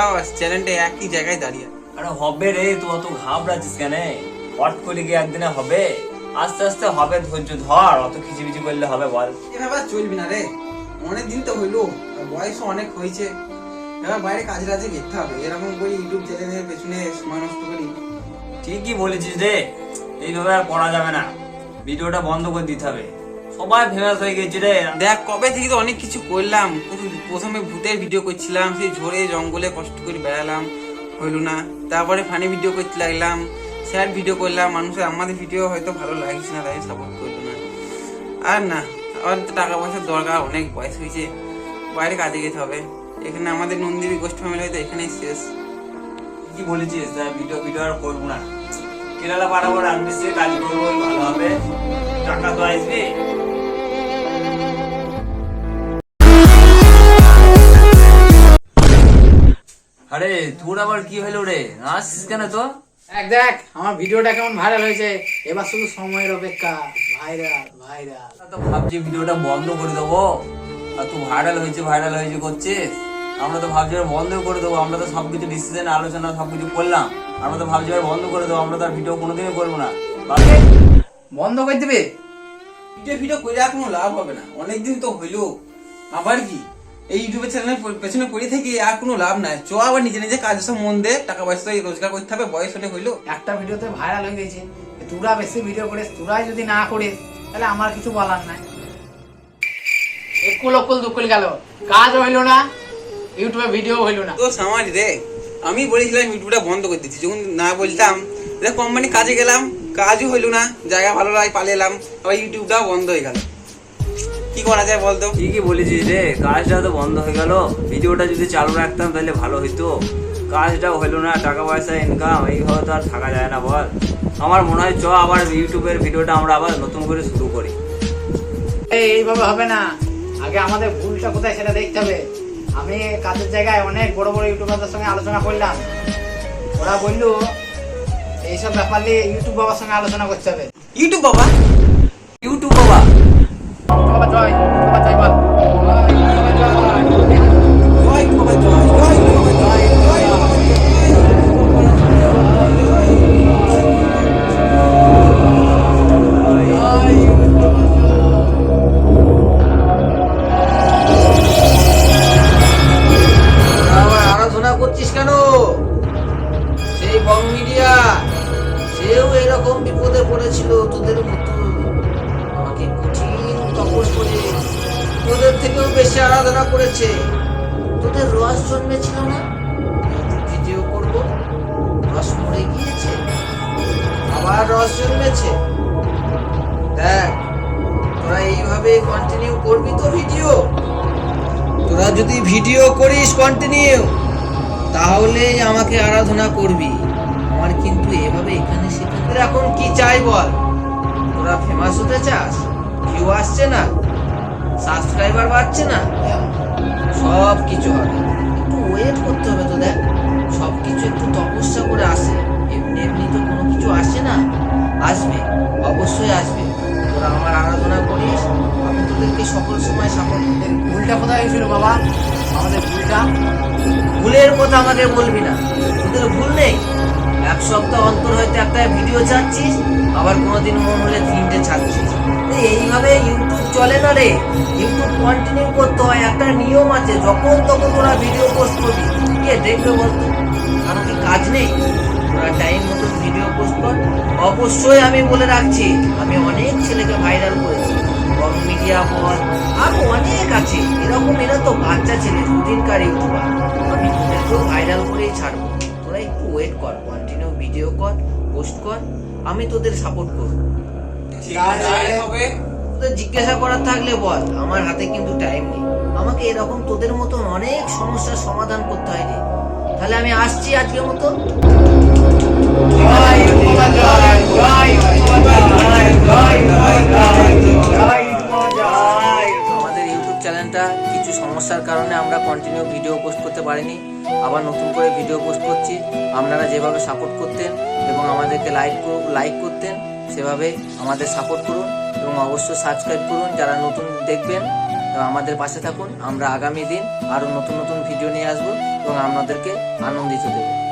চ্যানেলটাও চ্যানেলটা একই জায়গায় দাঁড়িয়ে। আরে হবে রে, তুই অত ঘাবড়াচ্ছিস কেন? হট করে কি একদিনে হবে? আস্তে আস্তে হবে, ধৈর্য ধর। অত খিচিবিচি করলে হবে বল? এভাবে চলবি না রে, অনেক দিন তো হইলো, বয়সও অনেক হয়েছে, এবার বাইরে কাজে কাজে যেতে হবে। এরকম করে ইউটিউব চ্যানেলের পেছনে সময় নষ্ট করি? ঠিকই বলেছিস রে, এইভাবে আর করা যাবে না, ভিডিওটা বন্ধ করে দিতে হবে। সবাই ফেমাস হয়ে গেছে রে। দেখ কবে থেকে তো অনেক কিছু করলাম, প্রথমে ভূতের ভিডিও করছিলাম, সেই ঝোরে জঙ্গলে কষ্ট করে বেড়ালাম, হইলো না। তারপরে ফানি ভিডিও করতে লাগলাম, স্যাড ভিডিও করলাম, মানুষের আমাদের ভিডিও হয়তো ভালো লাগছে না, তাই সাপোর্ট করলো না। আর না, আমার তো টাকা পয়সার দরকার, অনেক বয়স হয়েছে, বাইরে কাজে যেতে হবে। এখানে আমাদের নন্দীবী গোষ্ঠ ফ্যামিলি হয়তো এখানেই শেষ। কি বলেছিস, ভিডিও ভিডিও আর করবো না, কেরালা পাঠাবো, রামদেশে কাজ করবো, ভালো হবে, টাকা তো আসবে। আরে তোর আবার কি হলো রে, আসছিস কেন তো? দেখ আমার ভিডিওটা কেমন ভাইরাল হয়েছে, এবার শুধু সময়ের অপেক্ষা। ভাইরাল ভাইরাল তো ভাবছি ভিডিওটা বন্ধ করে দেবো, আর তুই ভাইরাল হয়েছে করছিস। আমরা তো ভাবছি এবার বন্ধ করে দেবো, আমরা তো সবকিছু ডিসিশন আলোচনা সবকিছু করলাম, আমরা তো ভাবছি এবার বন্ধ করে দেবো, আমরা তো আর ভিডিও কোনোদিনই করবো না। বন্ধ করে দিবে? ভিডিও করে আর কোনো লাভ হবে না, অনেকদিন তো হইলো, আবার কি এই ইউটিউবের চ্যানেলের পেছনে পড়ে থেকে আর কোনো লাভ নাই। চ আবার নিজে নিজে কাজের সব মন দে, টাকা পয়সা রোজগার করতে হবে, বয়স হলে হইলো। একটা ভিডিওতে ভাইরাল হয়ে গেছে, তোরা বেশি ভিডিও করিস, তোরাই যদি না করিস তাহলে আমার কিছু বলার নাই। একুল অকুল দুকুল গেল, কাজ হইলো না, ইউটিউবে ভিডিও হইলো না। তো সামাজ রে, আমি বলেছিলাম ইউটিউবটা বন্ধ করে দিচ্ছি, যখন না বলতাম কোম্পানি কাজে গেলাম, কাজও হইলো না, জায়গা ভালো লাগে পালিয়ে এলাম, আবার ইউটিউবটাও বন্ধ হয়ে গেল। কি করা যায় বলতো? ঠিকই বলেছিস রে, কাজটা তো বন্ধ হয়ে গেল, ভিডিওটা যদি চালু রাখতাম তাহলে ভালো হইতো। কাজটাও হইলো না, টাকা পয়সা ইনকাম, এইভাবে তো আর থাকা যায় না বল। আমার মনে হয় চ আবার ইউটিউবের ভিডিওটা আমরা আবার নতুন করে শুরু করি। এইভাবে হবে না, আগে আমাদের ভুলটা কোথায় সেটা দেখতে হবে। আমি কাজের জায়গায় অনেক বড় বড় ইউটিউবারদের সঙ্গে আলোচনা করলাম, ওরা বললো এইসব ব্যাপার নিয়ে ইউটিউব বাবার সঙ্গে আলোচনা করতে হবে। ইউটিউব বাবা? ইউটিউব বাবা? বাবা জয়, বাবা জয় বল। জয় বাবা জয়, জয় বাবা জয়, জয় বাবা আলোচনা করছিস কেন? সেই বং মিডিয়া, সেও এরকম বিপদে পড়েছিল তোদের মতো, আমাকে কঠিন তপস করে তোদের থেকেও বেশি আরাধনা করেছে। তোদের রস জন্মেছিল না, ভিডিও করব, রস মরে গিয়েছে, আবার রস জন্মেছে। দেখ তোরা এইভাবে কন্টিনিউ করবি তো ভিডিও? তোরা যদি ভিডিও করিস কন্টিনিউ, তাহলে আমাকে আরাধনা করবি। আমার কিন্তু এভাবে এখানে সেখানে এখন কি চাই বল? তোরা ফেমাস হতে চাস, ভিউ আসছে না, সাবস্ক্রাইবার বাড়ছে না, সব কিছু হবে, একটু ওয়েট করতে হবে তো। দেখ সব কিছু একটু তপস্যা করে আসে, এমনি এমনি তো কোনো কিছু আসে না, আসবে, অবশ্যই আসবে। তোরা আমার আরাধনা করিস, আমি তোদেরকে সকল সময় সাপোর্ট করব। ভুলটা কোথায় হয়েছিল বাবা, আমাদের ভুলটা? ভুলের কথা আমাকে বলবি না, তোদের ভুল নেই। এক সপ্তাহ অন্তর হয়তো একটা ভিডিও ছাড়ছিস, আবার কোনোদিন মন হলে 3টে ছাড়ছিস। এইভাবে ইউটিউব চলে না রে, ইউটিউব কন্টিনিউ করতে হয়, একটা নিয়ম আছে। যখন তখন তোরা ভিডিও পোস্ট করবি, কে দেখবে বলতো? কারণ কি কাজ নেই? তোরা টাইম মতো ভিডিও পোস্ট কর। অবশ্যই আমি বলে রাখছি, আমি অনেক ছেলেকে ভাইরাল করেছি, বং মিডিয়া বল, আরো অনেক আছে এরকম। এরা তো বাচ্চা ছেলে, দুদিনকার ইউটিউবার, আমি তোদেরকেও ভাইরাল করেই ছাড়বো। তোরা একটু ওয়েট কর, কন্টিনিউ ভিডিও কর, পোস্ট কর, আমি তোদের সাপোর্ট করবো। ঠিক আছে হবে। তোদের জিজ্ঞাসা করার থাকলে বল, আমার হাতে কিন্তু টাইম নেই, আমাকে এরকম তোদের মতন অনেক সমস্যার সমাধান করতে হয় রে। তাহলে আমি আসছি আজকের মতো। জয় বাবা জয়, জয় বাবা জয়, জয় বাবা জয়, জয় বাবা জয়। আমাদের ইউটিউব চ্যানেলটা কিছু সমস্যার কারণে আমরা কন্টিনিউ ভিডিও পোস্ট করতে পারিনি, আবার নতুন করে ভিডিও পোস্ট করছি। আপনারা যেভাবে সাপোর্ট করতেন এবং আমাদেরকে লাইক করতেন, সেভাবে আমাদের সাপোর্ট করুন এবং অবশ্যই সাবস্ক্রাইব করুন যারা নতুন দেখবেন। তো আমাদের পাশে থাকুন। আমরা আগামী দিন আরো নতুন নতুন ভিডিও নিয়ে আসবো এবং আপনাদেরকে আনন্দিত দেবো।